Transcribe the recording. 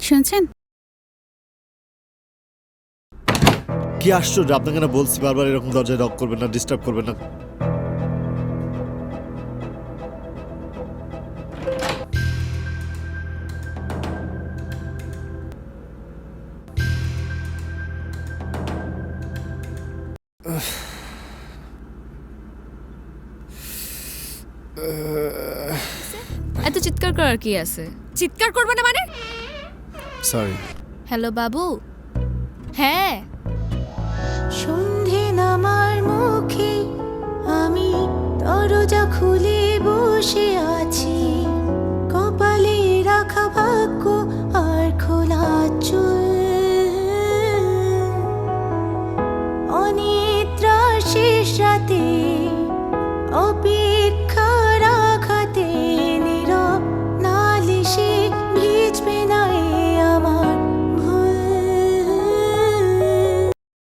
শুনছেন? কি আশ্চর্য, আপনাকে না বলছি বারবার এরকম দরজায় নক করবেন না, ডিস্টার্ব করবেন না। এত চিৎকার করার কি আছে? চিৎকার করবে না মানে? সরি। হ্যালো বাবু। হ্যাঁ, সন্ধে নামার মুখে আমি দরজা খুলে বসে আছি, কপালে রাখা ভাগ্য আর খোলা চুল। অনিদ্রার শেষ রাতে